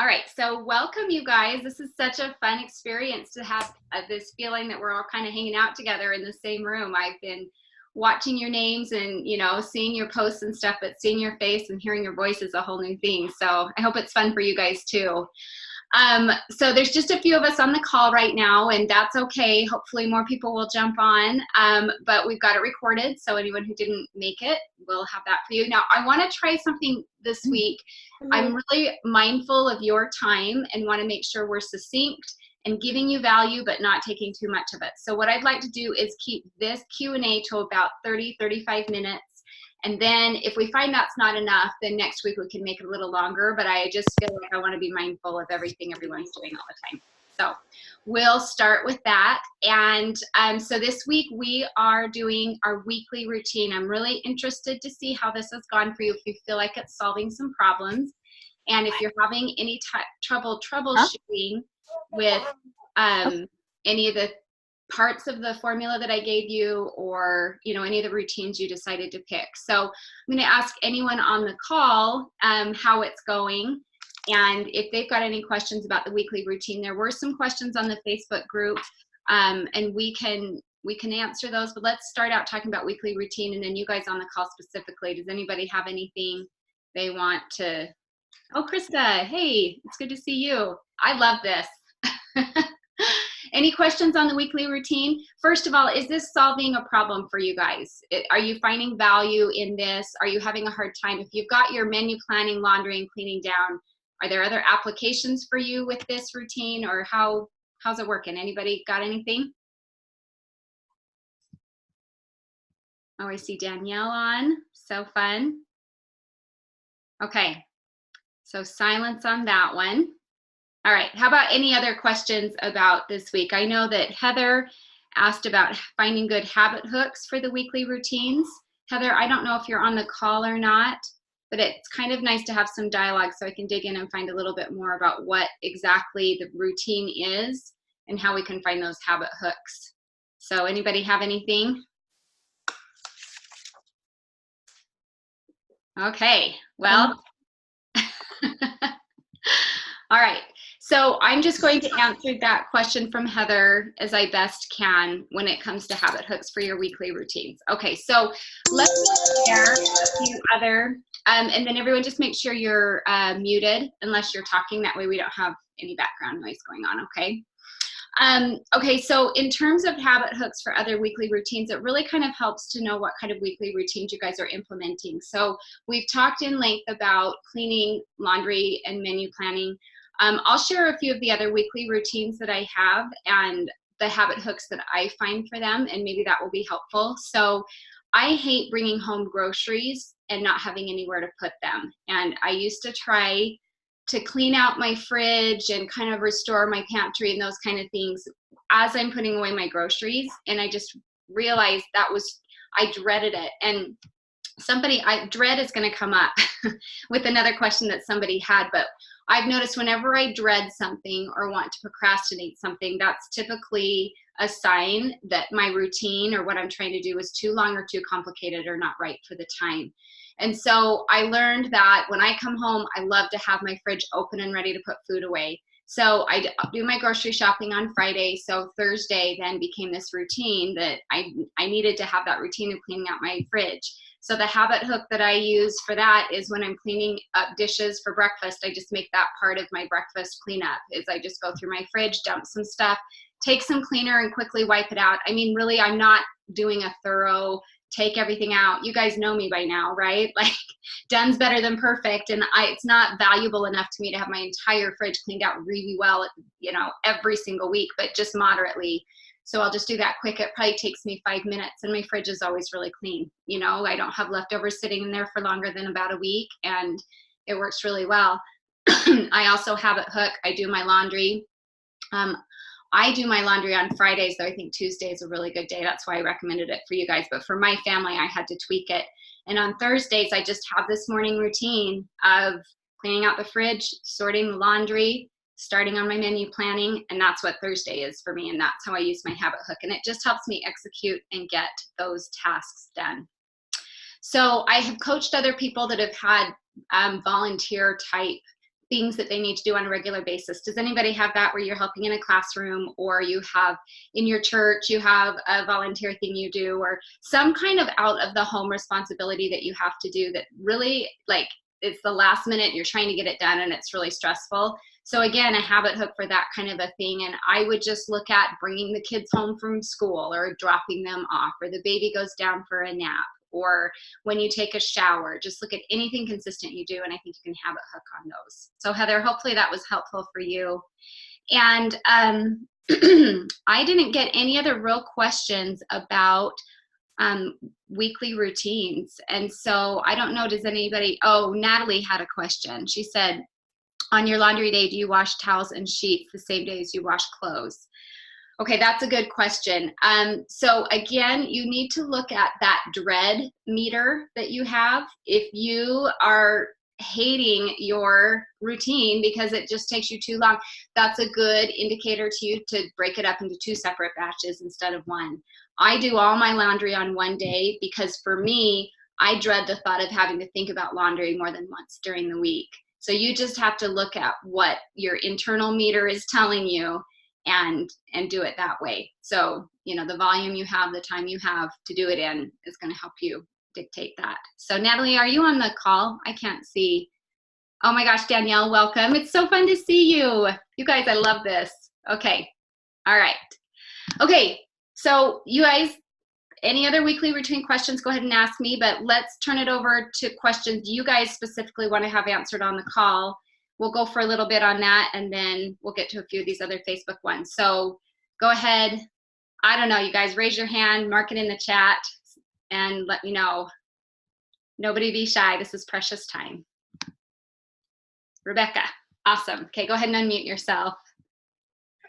All right, so welcome you guys. This is such a fun experience to have this feeling that we're all kind of hanging out together in the same room. I've been watching your names and, seeing your posts and stuff, but seeing your face and hearing your voice is a whole new thing. So I hope it's fun for you guys too. So there's just a few of us on the call right now, and that's okay. Hopefully more people will jump on, but we've got it recorded, so anyone who didn't make it, we'll have that for you. Now, I want to try something this week. I'm really mindful of your time and want to make sure we're succinct and giving you value, but not taking too much of it. So what I'd like to do is keep this Q&A to about 30-35 minutes. And then if we find that's not enough, then next week we can make it a little longer, but I just feel like I want to be mindful of everything everyone's doing all the time. So we'll start with that. And so this week we are doing our weekly routine. I'm really interested to see how this has gone for you, if you feel like it's solving some problems. And if you're having any troubleshooting with any of the parts of the formula that I gave you, or any of the routines you decided to pick. So I'm going to ask anyone on the call how it's going, and if they've got any questions about the weekly routine. There were some questions on the Facebook group, and we can answer those, but let's start out talking about weekly routine, and then you guys on the call specifically, does anybody have anything they want to? Oh, Krista, hey, it's good to see you. I love this. Any questions on the weekly routine? First of all, is this solving a problem for you guys? Are you finding value in this? Are you having a hard time? If you've got your menu planning, laundry, and cleaning down, are there other applications for you with this routine, or how's it working? Anybody got anything? Oh, I see Danielle on. So fun. Okay, so silence on that one. All right, how about any other questions about this week? I know that Heather asked about finding good habit hooks for the weekly routines. Heather, I don't know if you're on the call or not, but it's kind of nice to have some dialogue so I can dig in and find a little bit more about what exactly the routine is and how we can find those habit hooks. So anybody have anything? Okay, well, all right. So I'm just going to answer that question from Heather as I best can when it comes to habit hooks for your weekly routines. Okay, so let's share a few other, and then everyone just make sure you're muted unless you're talking. That way we don't have any background noise going on, okay? Okay, so in terms of habit hooks for other weekly routines, it really kind of helps to know what kind of weekly routines you guys are implementing. So we've talked in length about cleaning, laundry, and menu planning. I'll share a few of the other weekly routines that I have and the habit hooks that I find for them, and maybe that will be helpful. So I hate bringing home groceries and not having anywhere to put them. And I used to try to clean out my fridge and kind of restore my pantry and those kind of things as I'm putting away my groceries. And I just realized I dreaded it. And dread is going to come up with another question that somebody had, but I've noticed whenever I dread something or want to procrastinate something, that's typically a sign that my routine or what I'm trying to do is too long or too complicated or not right for the time. And so I learned that when I come home, I love to have my fridge open and ready to put food away. So I do my grocery shopping on Friday. So Thursday then became this routine that I needed to have that routine of cleaning out my fridge. So the habit hook that I use for that is when I'm cleaning up dishes for breakfast, I just make that part of my breakfast cleanup, is I just go through my fridge, dump some stuff, take some cleaner and quickly wipe it out. I mean, really, I'm not doing a thorough take everything out. You guys know me by now, right? Like, done's better than perfect. And it's not valuable enough to me to have my entire fridge cleaned out really well, every single week, but just moderately. So I'll just do that quick. It probably takes me 5 minutes, and my fridge is always really clean. I don't have leftovers sitting in there for longer than about a week, and it works really well. I also habit hook. I do my laundry. I do my laundry on Fridays, though I think Tuesday is a really good day. That's why I recommended it for you guys. But for my family, I had to tweak it. And on Thursdays, I just have this morning routine of cleaning out the fridge, sorting the laundry, starting on my menu planning, and that's what Thursday is for me, and that's how I use my habit hook, and it just helps me execute and get those tasks done. So I have coached other people that have had volunteer type things that they need to do on a regular basis. Does anybody have that where you're helping in a classroom, or you have in your church, you have a volunteer thing you do, or some kind of out of the home responsibility that you have to do that really, like, it's the last minute, you're trying to get it done and it's really stressful? So again, a habit hook for that kind of a thing. And I would just look at bringing the kids home from school, or dropping them off, or the baby goes down for a nap, or when you take a shower. Just look at anything consistent you do, and I think you can habit hook on those. So Heather, hopefully that was helpful for you. And I didn't get any other real questions about weekly routines. And so I don't know, does anybody, oh, Natalie had a question. She said, on your laundry day, do you wash towels and sheets the same day as you wash clothes? Okay, that's a good question. So again, you need to look at that dread meter that you have. If you are hating your routine because it just takes you too long, that's a good indicator to you to break it up into 2 separate batches instead of 1. I do all my laundry on one day because for me, I dread the thought of having to think about laundry more than once during the week. So you just have to look at what your internal meter is telling you and do it that way. So, you know, the volume you have, the time you have to do it in is going to help you dictate that. So Natalie, are you on the call? I can't see. Oh my gosh, Danielle, welcome. It's so fun to see you. You guys, I love this. Okay. All right. Okay. So you guys, any other weekly routine questions, go ahead and ask me, but let's turn it over to questions you guys specifically want to have answered on the call. We'll go for a little bit on that, and then we'll get to a few of these other Facebook ones. So go ahead. I don't know, you guys, raise your hand, mark it in the chat, and let me know. Nobody be shy. This is precious time. Rebecca, awesome. Okay, go ahead and unmute yourself.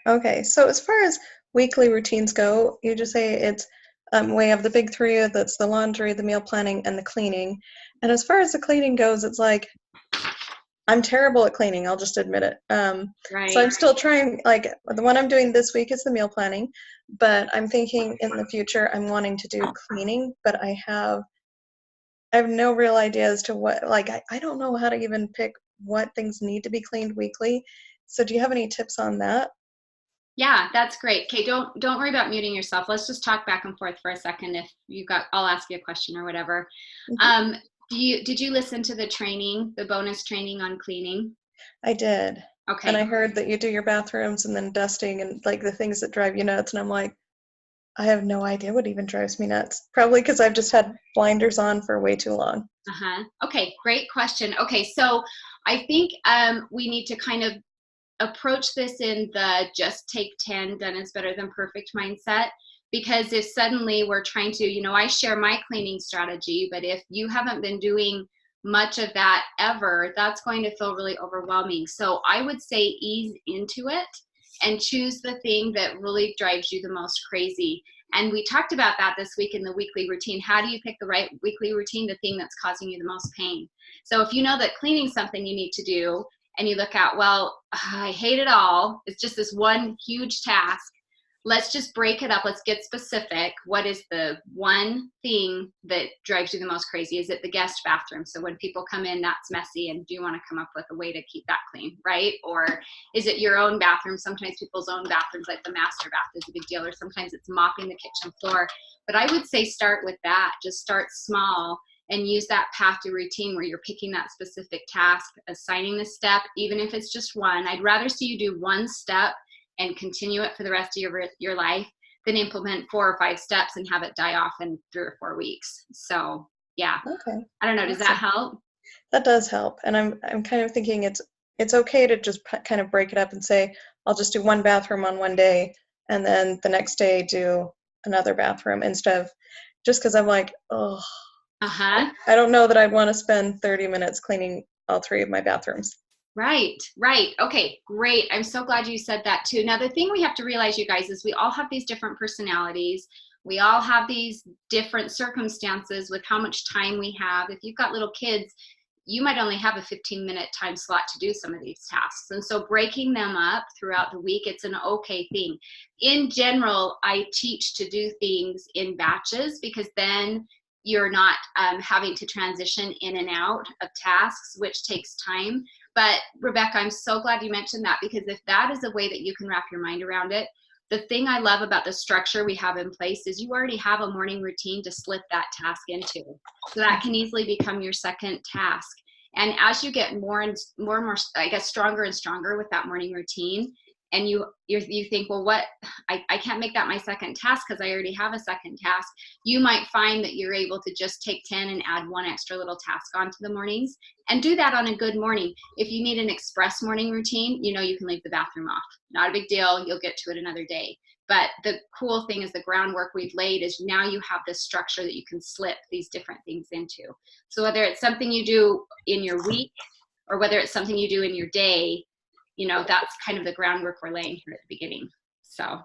Okay, so as far as weekly routines go, you just say it's we have the big 3, that's the laundry, the meal planning, and the cleaning. And as far as the cleaning goes, it's like, I'm terrible at cleaning, I'll just admit it. Right. So I'm still trying, like the one I'm doing this week is the meal planning, but I'm thinking in the future I'm wanting to do cleaning, but I have no real idea as to what, like, I don't know how to even pick what things need to be cleaned weekly. So do you have any tips on that? Yeah, that's great. Okay, don't worry about muting yourself. Let's just talk back and forth for a second. If you got, I'll ask you a question or whatever. Mm-hmm. Did you listen to the training, the bonus training on cleaning? I did. Okay. And I heard that you do your bathrooms and then dusting and like the things that drive you nuts. And I'm like, I have no idea what even drives me nuts. Probably because I've just had blinders on for way too long. Okay, great question. Okay, so I think we need to kind of approach this in the just take 10, done is better than perfect mindset. Because if suddenly we're trying to, you know, I share my cleaning strategy, but if you haven't been doing much of that ever, that's going to feel really overwhelming. So I would say ease into it and choose the thing that really drives you the most crazy. And we talked about that this week in the weekly routine. How do you pick the right weekly routine, the thing that's causing you the most pain? So if you know that cleaning's something you need to do, and you look at, well, I hate it all, it's just this one huge task, let's just break it up. Let's get specific. What is the one thing that drives you the most crazy? Is it the guest bathroom? So when people come in, that's messy, and do you want to come up with a way to keep that clean, right? Or is it your own bathroom? Sometimes people's own bathrooms, like the master bath, is a big deal, or sometimes it's mopping the kitchen floor. But I would say start with that. Just start small and use that path to routine where you're picking that specific task, assigning the step, even if it's just one. I'd rather see you do one step and continue it for the rest of your life than implement 4 or 5 steps and have it die off in 3 or 4 weeks. So yeah. Okay. I don't know. Does that help? That does help. And I'm kind of thinking it's okay to just kind of break it up and say, I'll just do one bathroom on one day and then the next day do another bathroom, instead of just because I'm like, oh, I don't know that I'd want to spend 30 minutes cleaning all 3 of my bathrooms. Right. Okay, great. I'm so glad you said that too. Now, the thing we have to realize, you guys, is we all have these different personalities. We all have these different circumstances with how much time we have. If you've got little kids, you might only have a 15-minute time slot to do some of these tasks. And so breaking them up throughout the week, it's an okay thing. In general, I teach to do things in batches because then you're not having to transition in and out of tasks, which takes time. But Rebecca, I'm so glad you mentioned that, because if that is a way that you can wrap your mind around it, the thing I love about the structure we have in place is you already have a morning routine to slip that task into. So that can easily become your second task. And as you get more and more, I guess, stronger and stronger with that morning routine, and you think, well, what, I can't make that my second task because I already have a second task. You might find that you're able to just take 10 and add one extra little task onto the mornings, and do that on a good morning. If you need an express morning routine, you know you can leave the bathroom off. Not a big deal. You'll get to it another day. But the cool thing is the groundwork we've laid is now you have this structure that you can slip these different things into. So whether it's something you do in your week or whether it's something you do in your day, you know, that's kind of the groundwork we're laying here at the beginning. So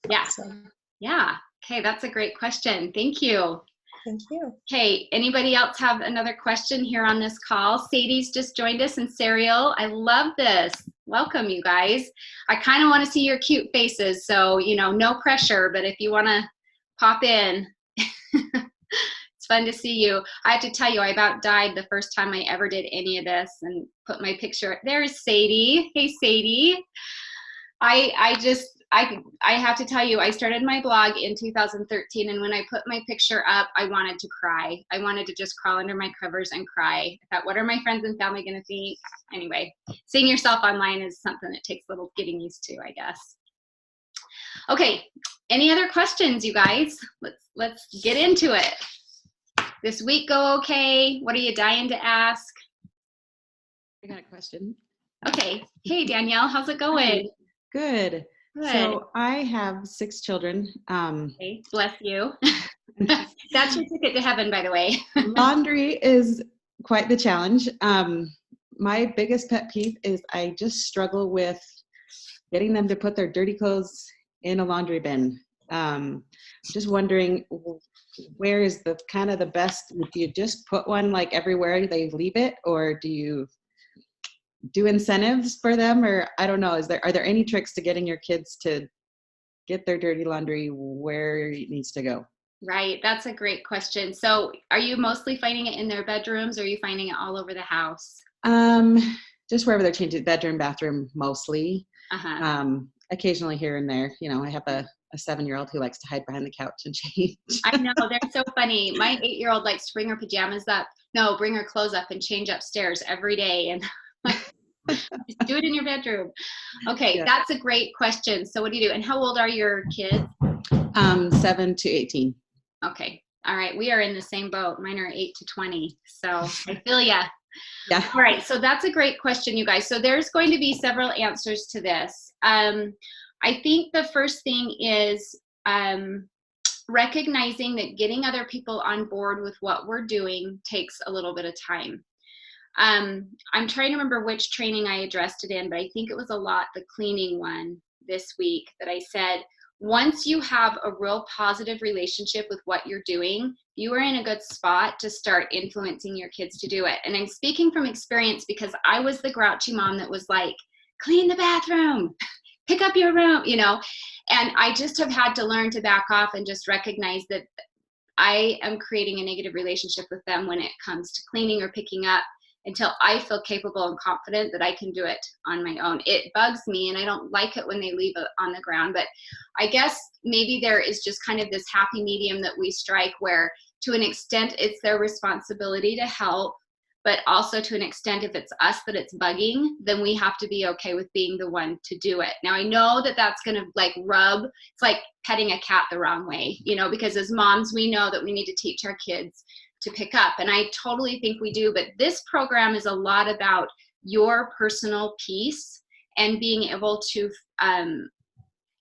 yeah. Awesome. Yeah. Okay. That's a great question. Thank you. Thank you. Okay. Anybody else have another question here on this call? Sadie's just joined us, and Serial. I love this. Welcome, you guys. I kind of want to see your cute faces. So, you know, no pressure, but if you want to pop in, it's fun to see you. I have to tell you, I about died the first time I ever did any of this and put my picture. There's Sadie. Hey, Sadie. I have to tell you, I started my blog in 2013, and when I put my picture up, I wanted to cry. I wanted to just crawl under my covers and cry. I thought, what are my friends and family going to think? Anyway, seeing yourself online is something that takes a little getting used to, I guess. Okay, any other questions, you guys? Let's get into it. This week go okay? What are you dying to ask? I got a question. Okay. Hey, Danielle, how's it going? Good. Good. So I have 6 children. Okay, bless you. That's your ticket to heaven, by the way. Laundry is quite the challenge. My biggest pet peeve is I just struggle with getting them to put their dirty clothes in a laundry bin. Just wondering, where is the kind of the best? Do you just put one like everywhere they leave it, or do you do incentives for them, or I don't know, are there any tricks to getting your kids to get their dirty laundry where it needs to go? Right, that's a great question. So are you mostly finding it in their bedrooms, or are you finding it all over the house? Just wherever they're changing, bedroom, bathroom, mostly. Uh-huh. Occasionally here and there. You know, I have a 7-year-old who likes to hide behind the couch and change. I know, they're so funny. My 8-year-old likes to bring her pajamas up. No, bring her clothes up and change upstairs every day. And just do it in your bedroom. Okay, yeah. That's a great question. So what do you do? And how old are your kids? 7 to 18. Okay. All right. We are in the same boat. Mine are 8 to 20. So I feel ya. Yeah. All right. So that's a great question, you guys. So there's going to be several answers to this. I think the first thing is recognizing that getting other people on board with what we're doing takes a little bit of time. I'm trying to remember which training I addressed it in, but I think it was a lot the cleaning one this week that I said, once you have a real positive relationship with what you're doing, you are in a good spot to start influencing your kids to do it. And I'm speaking from experience because I was the grouchy mom that was like, clean the bathroom, pick up your room, you know, and I just have had to learn to back off and just recognize that I am creating a negative relationship with them when it comes to cleaning or picking up, until I feel capable and confident that I can do it on my own. It bugs me, and I don't like it when they leave it on the ground, but I guess maybe there is just kind of this happy medium that we strike where to an extent it's their responsibility to help, but also to an extent if it's us that it's bugging, then we have to be okay with being the one to do it. Now I know that that's gonna like rub, it's like petting a cat the wrong way, you know, because as moms we know that we need to teach our kids to pick up, and I totally think we do, but this program is a lot about your personal peace and being able to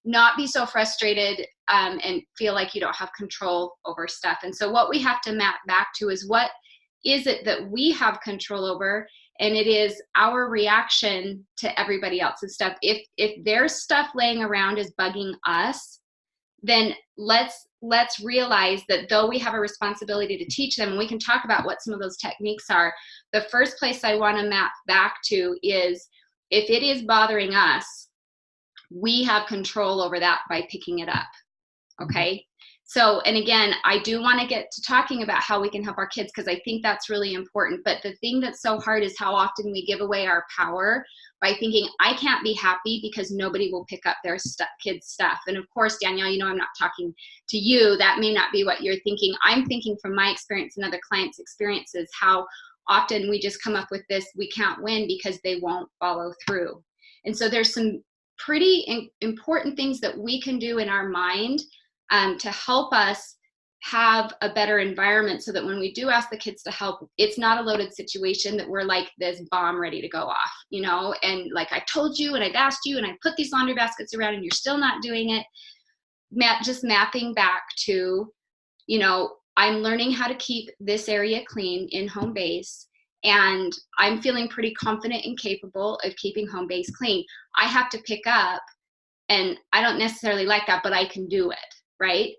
not be so frustrated and feel like you don't have control over stuff. And so what we have to map back to is what is it that we have control over, and it is our reaction to everybody else's stuff. If there's stuff laying around is bugging us, then let's realize that though we have a responsibility to teach them, and we can talk about what some of those techniques are, the first place I want to map back to is if it is bothering us, we have control over that by picking it up, okay? So, and again, I do want to get to talking about how we can help our kids, because I think that's really important. But the thing that's so hard is how often we give away our power by thinking, I can't be happy because nobody will pick up their kids' stuff. And of course, Danielle, you know, I'm not talking to you. That may not be what you're thinking. I'm thinking from my experience and other clients' experiences, how often we just come up with this, we can't win because they won't follow through. And so there's some pretty important things that we can do in our mind to help us have a better environment, so that when we do ask the kids to help, it's not a loaded situation that we're like this bomb ready to go off, you know, and like, I told you, and I've asked you, and I put these laundry baskets around, and you're still not doing it. Just mapping back to, you know, I'm learning how to keep this area clean in home base, and I'm feeling pretty confident and capable of keeping home base clean. I have to pick up, and I don't necessarily like that, but I can do it. Right?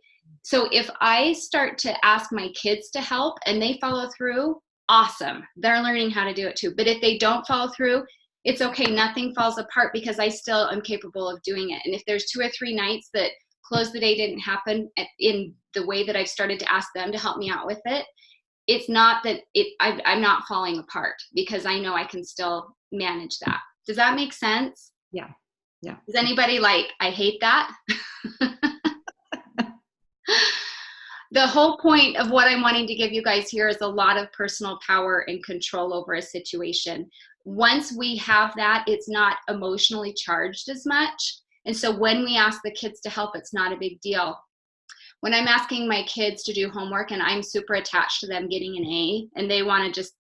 So if I start to ask my kids to help and they follow through, awesome. They're learning how to do it too. But if they don't follow through, it's okay. Nothing falls apart because I still am capable of doing it. And if there's 2 or 3 nights that close the day didn't happen in the way that I've started to ask them to help me out with it, it's not that I'm not falling apart, because I know I can still manage that. Does that make sense? Yeah. Yeah. Is anybody like, I hate that? The whole point of what I'm wanting to give you guys here is a lot of personal power and control over a situation. Once we have that, it's not emotionally charged as much. And so when we ask the kids to help, it's not a big deal. When I'm asking my kids to do homework and I'm super attached to them getting an A, and they want to just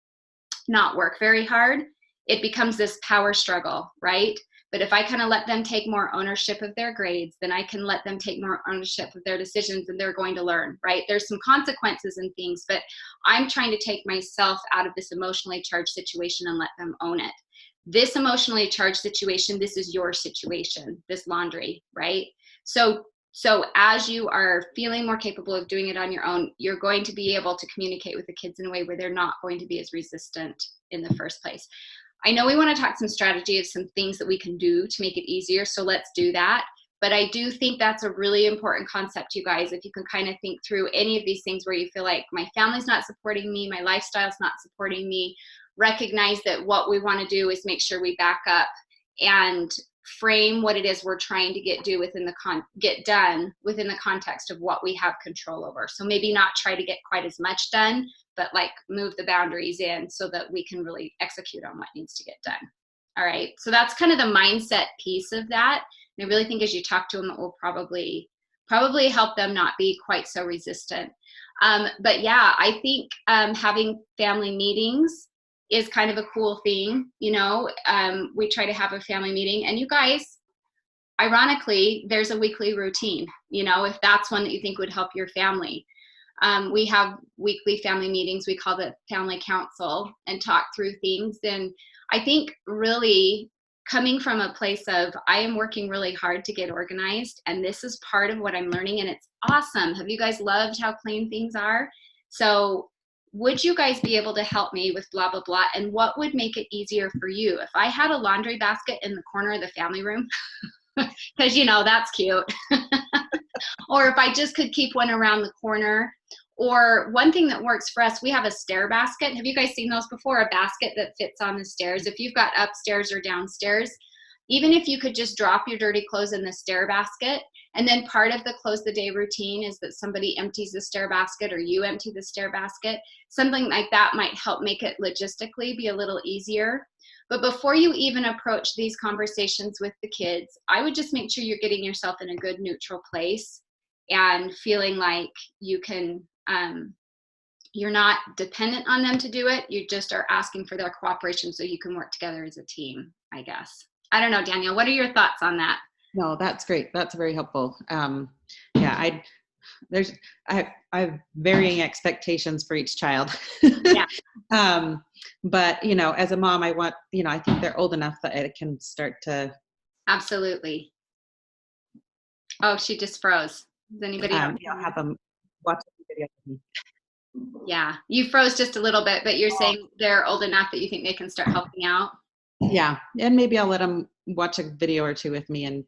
not work very hard, it becomes this power struggle, right? But if I kind of let them take more ownership of their grades, then I can let them take more ownership of their decisions, and they're going to learn, right? There's some consequences and things, but I'm trying to take myself out of this emotionally charged situation and let them own it. This emotionally charged situation, this is your situation, this laundry, right? So as you are feeling more capable of doing it on your own, you're going to be able to communicate with the kids in a way where they're not going to be as resistant in the first place. I know we want to talk some strategy of some things that we can do to make it easier, so let's do that. But I do think that's a really important concept, you guys. If you can kind of think through any of these things where you feel like my family's not supporting me, my lifestyle's not supporting me, recognize that what we want to do is make sure we back up and frame what it is we're trying to get done within the context of what we have control over. So maybe not try to get quite as much done, but like move the boundaries in so that we can really execute on what needs to get done. All right. So that's kind of the mindset piece of that. And I really think as you talk to them, it will probably help them not be quite so resistant. But yeah, I think having family meetings is kind of a cool thing. You know, we try to have a family meeting, and you guys, ironically, there's a weekly routine, you know, if that's one that you think would help your family. We have weekly family meetings. We call it family council, and talk through things. And I think really coming from a place of, I am working really hard to get organized, and this is part of what I'm learning, and it's awesome. Have you guys loved how clean things are? So would you guys be able to help me with blah, blah, blah? And what would make it easier for you? If I had a laundry basket in the corner of the family room, because, you know, that's cute. Or if I just could keep one around the corner. Or one thing that works for us, we have a stair basket. Have you guys seen those before? A basket that fits on the stairs. If you've got upstairs or downstairs, even if you could just drop your dirty clothes in the stair basket, and then part of the close the day routine is that somebody empties the stair basket or you empty the stair basket. Something like that might help make it logistically be a little easier. But before you even approach these conversations with the kids, I would just make sure you're getting yourself in a good neutral place and feeling like you can, you're not dependent on them to do it. You just are asking for their cooperation so you can work together as a team, I guess. I don't know, Danielle, what are your thoughts on that? No, that's great. That's very helpful. Yeah, I have varying expectations for each child. Yeah. But, you know, as a mom, I want, you know, I think they're old enough that it can start to. Absolutely. Oh, she just froze. Does anybody else? You know, have them watch the video with me. Yeah, you froze just a little bit, but you're saying they're old enough that you think they can start helping out? Yeah, and maybe I'll let them watch a video or two with me and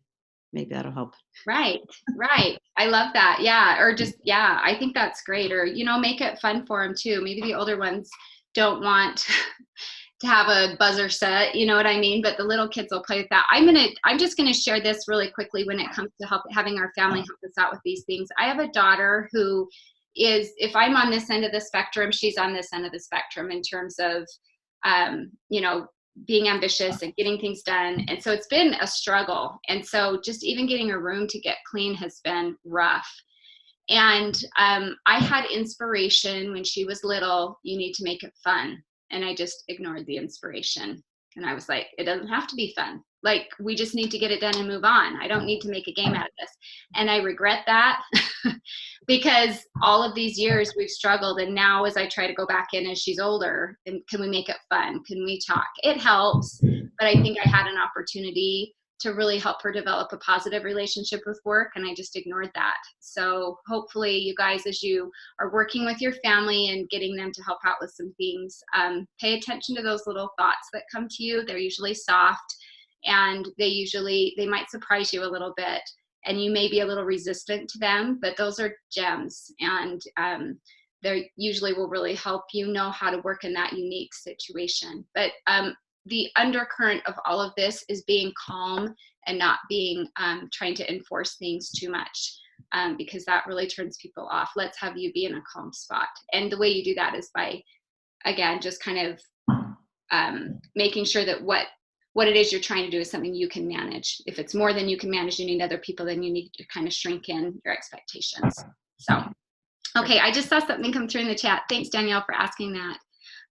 maybe that'll help. Right, right. I love that. Yeah. Or just, yeah, I think that's great. Or, make it fun for them too. Maybe the older ones don't want to have a buzzer set, you know what I mean? But the little kids will play with that. I'm just gonna share this really quickly when it comes to having our family help us out with these things. I have a daughter who is, if I'm on this end of the spectrum, she's on this end of the spectrum in terms of, being ambitious and getting things done. And so it's been a struggle. And so just even getting a room to get clean has been rough. And I had inspiration when she was little, you need to make it fun. And I just ignored the inspiration. And I was like, it doesn't have to be fun. Like, we just need to get it done and move on. I don't need to make a game out of this. And I regret that because all of these years we've struggled. And now as I try to go back in as she's older, and can we make it fun? Can we talk? It helps. But I think I had an opportunity to really help her develop a positive relationship with work, and I just ignored that. So hopefully you guys, as you are working with your family and getting them to help out with some things, pay attention to those little thoughts that come to you. They're usually soft, and they might surprise you a little bit, and you may be a little resistant to them, but those are gems, and they usually will really help you know how to work in that unique situation. But the undercurrent of all of this is being calm and not being trying to enforce things too much, because that really turns people off. Let's have you be in a calm spot. And the way you do that is by, again, just kind of making sure that what it is you're trying to do is something you can manage. If it's more than you can manage, you need other people, then you need to kind of shrink in your expectations. So, okay, I just saw something come through in the chat. Thanks, Danielle, for asking that.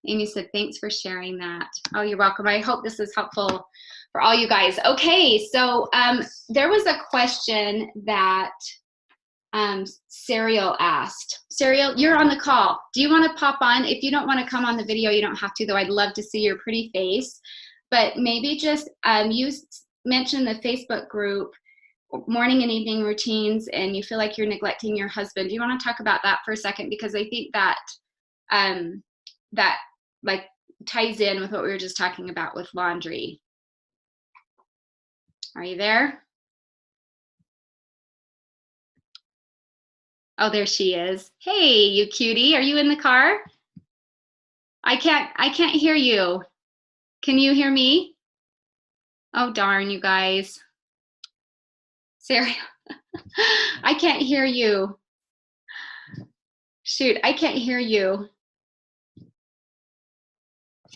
Amy said, thanks for sharing that. Oh, you're welcome. I hope this is helpful for all you guys. Okay, so there was a question that Serial asked. Serial, you're on the call. Do you want to pop on? If you don't want to come on the video, you don't have to, though. I'd love to see your pretty face. But maybe just you mentioned the Facebook group, morning and evening routines, and you feel like you're neglecting your husband. Do you want to talk about that for a second? Because I think that that like ties in with what we were just talking about with laundry. Are you there? Oh, there she is. Hey, you cutie. Are you in the car? I can't hear you. Can you hear me? Oh, darn, you guys. Sarah, I can't hear you. Shoot, I can't hear you.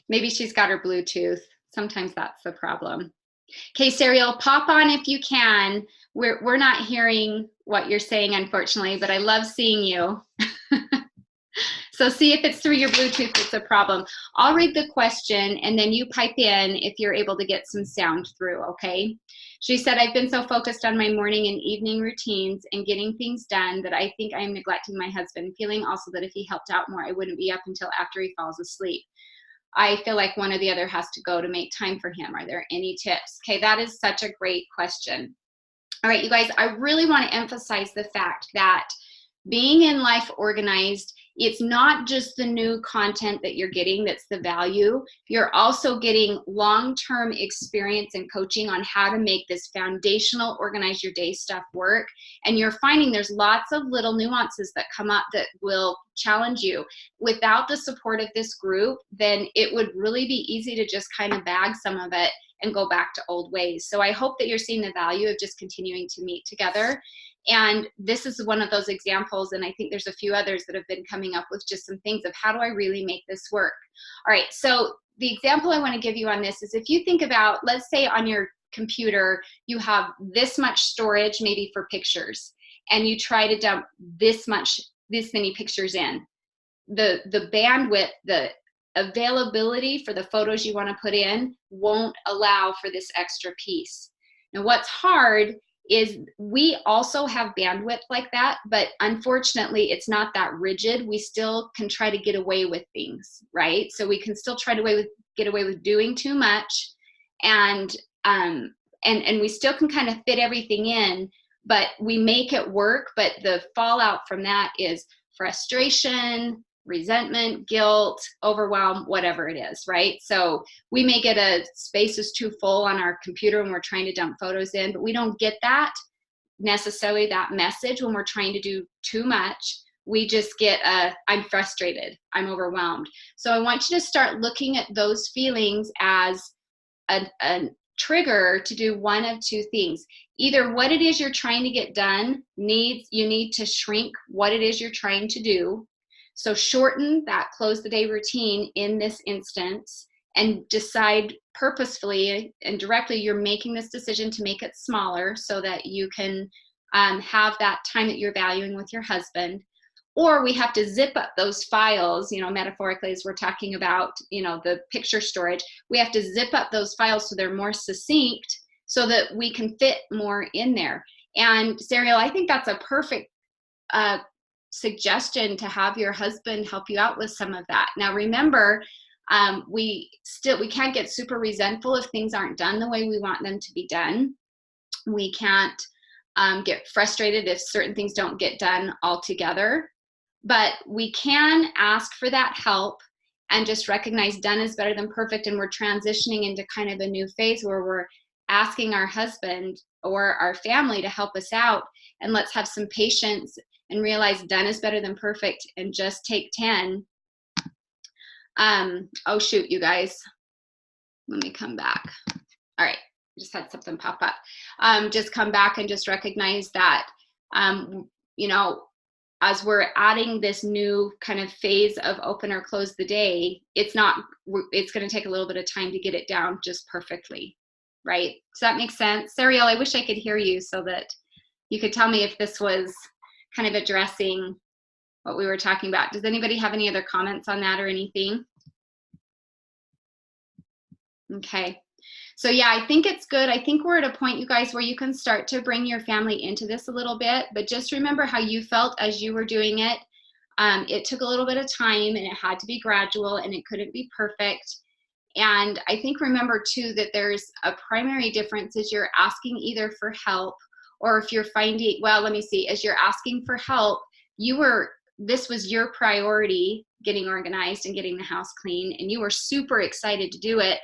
Maybe she's got her Bluetooth. Sometimes that's the problem. Okay, Serial, pop on if you can. We're not hearing what you're saying, unfortunately, but I love seeing you. So see if it's through your Bluetooth it's a problem. I'll read the question and then you pipe in if you're able to get some sound through, okay? She said, I've been so focused on my morning and evening routines and getting things done that I think I'm neglecting my husband, feeling also that if he helped out more, I wouldn't be up until after he falls asleep. I feel like one or the other has to go to make time for him. Are there any tips? Okay, that is such a great question. All right, you guys, I really want to emphasize the fact that being in life organized, it's not just the new content that you're getting that's the value. You're also getting long-term experience and coaching on how to make this foundational organize your day stuff work. And you're finding there's lots of little nuances that come up that will challenge you. Without the support of this group, then it would really be easy to just kind of bag some of it and go back to old ways. So I hope that you're seeing the value of just continuing to meet together. And this is one of those examples, and I think there's a few others that have been coming up with just some things of how do I really make this work? All right, so the example I want to give you on this is if you think about, let's say on your computer, you have this much storage maybe for pictures, and you try to dump this many pictures in. The bandwidth, the availability for the photos you want to put in won't allow for this extra piece. Now what's hard is we also have bandwidth like that, but unfortunately it's not that rigid. We still can try to get away with things, right? So we can still try to get away with doing too much, and we still can kind of fit everything in, but we make it work. But the fallout from that is frustration, resentment, guilt, overwhelm, whatever it is, right? So we may get a space is too full on our computer when we're trying to dump photos in, but we don't get that necessarily, that message, when we're trying to do too much. We just get I'm frustrated, I'm overwhelmed. So I want you to start looking at those feelings as a trigger to do one of two things. Either what it is you're trying to get done you need to shrink what it is you're trying to do. So shorten that close the day routine in this instance, and decide purposefully and directly, you're making this decision to make it smaller so that you can have that time that you're valuing with your husband. Or we have to zip up those files, metaphorically, as we're talking about, the picture storage, we have to zip up those files so they're more succinct so that we can fit more in there. And Sariel, I think that's a perfect suggestion to have your husband help you out with some of that. Now, remember, we can't get super resentful if things aren't done the way we want them to be done. We can't get frustrated if certain things don't get done altogether. But we can ask for that help and just recognize done is better than perfect. And we're transitioning into kind of a new phase where we're asking our husband or our family to help us out. And let's have some patience and realize done is better than perfect, and just take 10. Oh, shoot, you guys. Let me come back. All right. I just had something pop up. Just come back and just recognize that, as we're adding this new kind of phase of open or close the day, it's going to take a little bit of time to get it down just perfectly, right? Does that make sense? Sariel, I wish I could hear you so that you could tell me if this was kind of addressing what we were talking about. Does anybody have any other comments on that or anything? Okay. So yeah, I think it's good. I think we're at a point, you guys, where you can start to bring your family into this a little bit, but just remember how you felt as you were doing it. It took a little bit of time, and it had to be gradual, and it couldn't be perfect. And I think remember too that there's a primary difference as you're asking either for help, or if you're finding, well, let me see, as you're asking for help, this was your priority, getting organized and getting the house clean, and you were super excited to do it.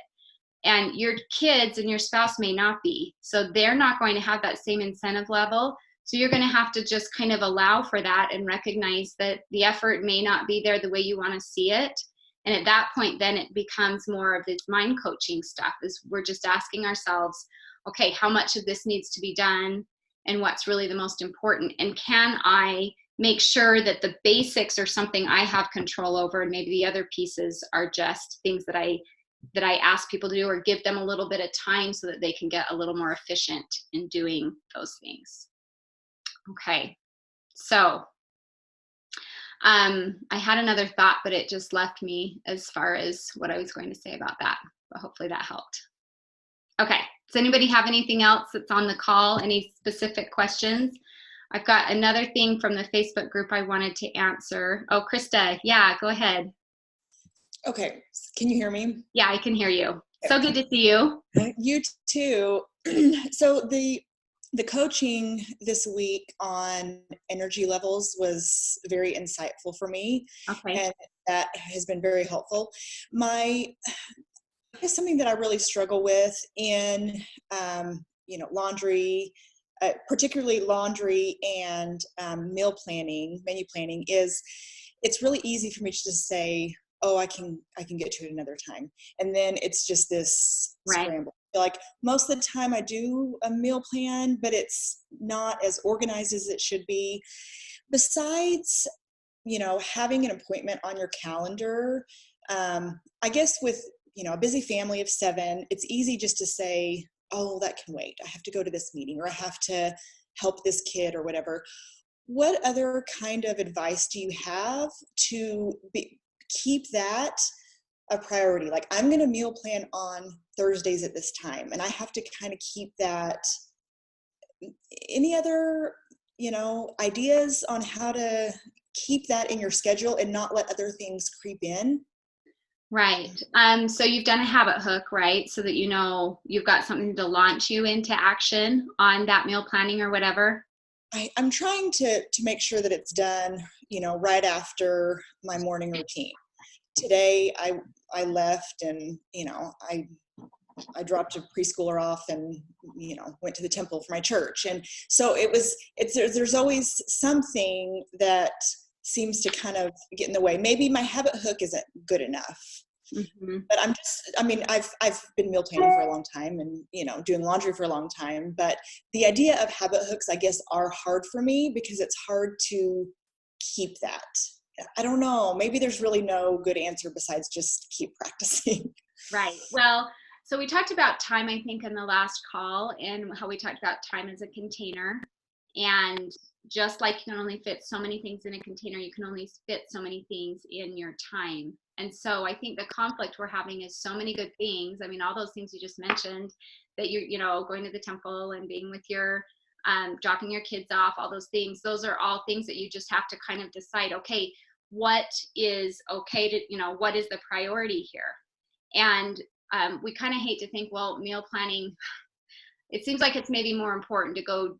And your kids and your spouse may not be. So they're not going to have that same incentive level. So you're going to have to just kind of allow for that and recognize that the effort may not be there the way you want to see it. And at that point, then it becomes more of this mind coaching stuff, is we're just asking ourselves, okay, how much of this needs to be done, and what's really the most important? And can I make sure that the basics are something I have control over, and maybe the other pieces are just things that I ask people to do, or give them a little bit of time so that they can get a little more efficient in doing those things. Okay, so I had another thought, but it just left me as far as what I was going to say about that, but hopefully that helped. Okay, does anybody have anything else that's on the call? Any specific questions? I've got another thing from the Facebook group I wanted to answer. Oh, Krista, yeah, go ahead. Okay, can you hear me? Yeah, I can hear you. So good to see you. You too. So the coaching this week on energy levels was very insightful for me. Okay. And that has been very helpful. I guess something that I really struggle with in, laundry, particularly laundry and meal planning, menu planning, is it's really easy for me to just say, oh, I can get to it another time. And then it's just this scramble. Like most of the time I do a meal plan, but it's not as organized as it should be. Besides, having an appointment on your calendar, I guess with, a busy family of 7, it's easy just to say, oh, that can wait. I have to go to this meeting, or I have to help this kid, or whatever. What other kind of advice do you have to keep that a priority? Like, I'm going to meal plan on Thursdays at this time, and I have to kind of keep that. Any other, ideas on how to keep that in your schedule and not let other things creep in? Right. So you've done a habit hook, right? So that you've got something to launch you into action on that meal planning or whatever. I'm trying to make sure that it's done, right after my morning routine. Today I left and, I dropped a preschooler off and, went to the temple for my church. And so there's always something that seems to kind of get in the way. Maybe my habit hook isn't good enough. Mm-hmm. But I've been meal planning for a long time and, doing laundry for a long time. But the idea of habit hooks, I guess, are hard for me because it's hard to keep that. I don't know. Maybe there's really no good answer besides just keep practicing. Right. Well, so we talked about time, I think, in the last call, and how we talked about time as a container. And just like you can only fit so many things in a container, you can only fit so many things in your time. And so I think the conflict we're having is so many good things. I mean, all those things you just mentioned, that you're, going to the temple and being with your, dropping your kids off, all those things. Those are all things that you just have to kind of decide, okay, what is okay to, what is the priority here? And we kind of hate to think, well, meal planning, it seems like it's maybe more important to go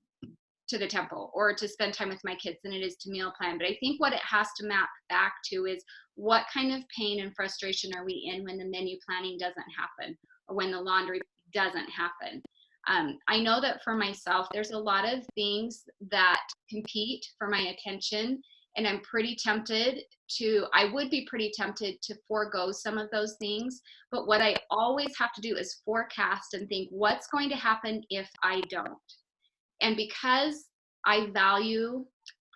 to the temple or to spend time with my kids than it is to meal plan. But I think what it has to map back to is what kind of pain and frustration are we in when the menu planning doesn't happen or when the laundry doesn't happen. I know that for myself, there's a lot of things that compete for my attention, and I would be pretty tempted to forego some of those things. But what I always have to do is forecast and think, what's going to happen if I don't? And because I value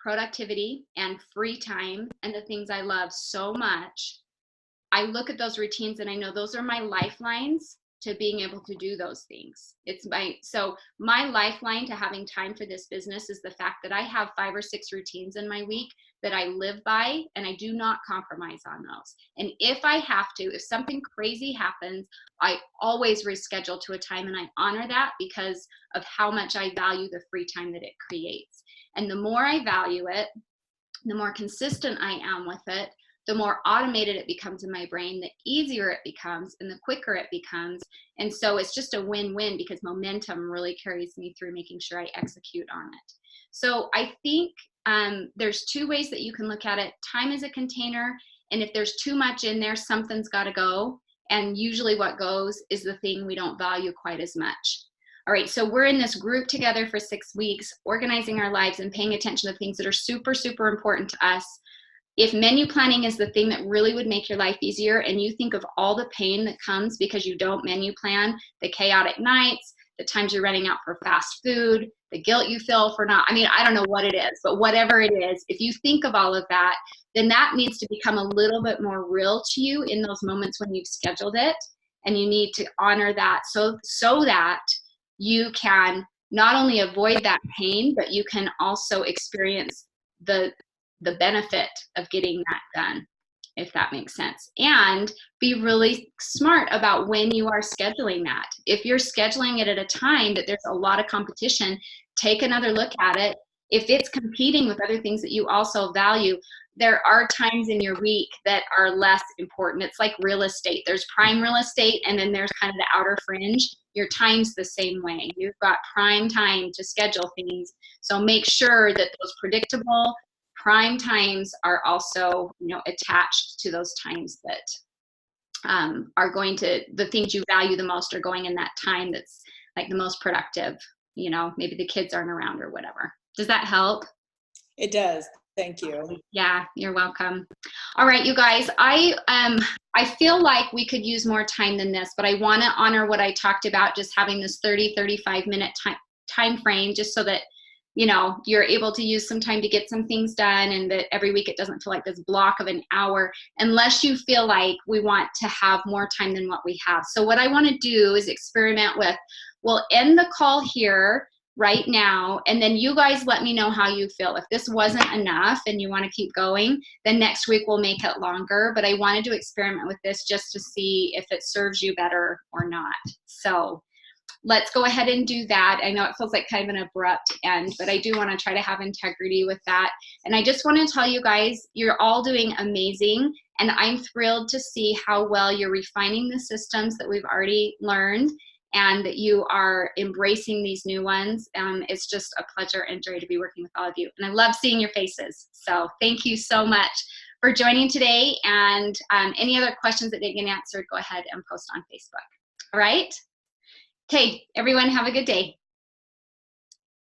productivity and free time and the things I love so much, I look at those routines and I know those are my lifelines to being able to do those things. So my lifeline to having time for this business is the fact that I have 5 or 6 routines in my week that I live by, and I do not compromise on those. And if I have to, if something crazy happens, I always reschedule to a time, and I honor that because of how much I value the free time that it creates. And the more I value it, the more consistent I am with it, the more automated it becomes in my brain, the easier it becomes and the quicker it becomes. And so it's just a win-win because momentum really carries me through making sure I execute on it. So I think there's 2 ways that you can look at it. Time is a container, and if there's too much in there, something's got to go. And usually what goes is the thing we don't value quite as much. All right, so we're in this group together for 6 weeks, organizing our lives and paying attention to things that are super, super important to us. If menu planning is the thing that really would make your life easier, and you think of all the pain that comes because you don't menu plan, the chaotic nights, the times you're running out for fast food, the guilt you feel for not, I don't know what it is, but whatever it is, if you think of all of that, then that needs to become a little bit more real to you in those moments when you've scheduled it, and you need to honor that so that you can not only avoid that pain, but you can also experience the benefit of getting that done, if that makes sense. And be really smart about when you are scheduling that. If you're scheduling it at a time that there's a lot of competition, take another look at it. If it's competing with other things that you also value, there are times in your week that are less important. It's like real estate. There's prime real estate, and then there's kind of the outer fringe. Your time's the same way. You've got prime time to schedule things. So make sure that those predictable prime times are also, attached to those times that are going to, the things you value the most are going in that time that's like the most productive. Maybe the kids aren't around or whatever. Does that help? It does. Thank you. Yeah, you're welcome. All right, you guys, I feel like we could use more time than this, but I want to honor what I talked about, just having this 35 minute time frame, just so that you're able to use some time to get some things done, and that every week it doesn't feel like this block of an hour, unless you feel like we want to have more time than what we have. So what I want to do is experiment with, we'll end the call here right now, and then you guys let me know how you feel. If this wasn't enough and you want to keep going, then next week we'll make it longer. But I wanted to experiment with this just to see if it serves you better or not. So let's go ahead and do that. I know it feels like kind of an abrupt end, but I do want to try to have integrity with that. And I just want to tell you guys, you're all doing amazing. And I'm thrilled to see how well you're refining the systems that we've already learned. and that you are embracing these new ones. It's just a pleasure and joy to be working with all of you. And I love seeing your faces. So thank you so much for joining today. And any other questions that didn't get answered, go ahead and post on Facebook. All right? Okay, everyone have a good day.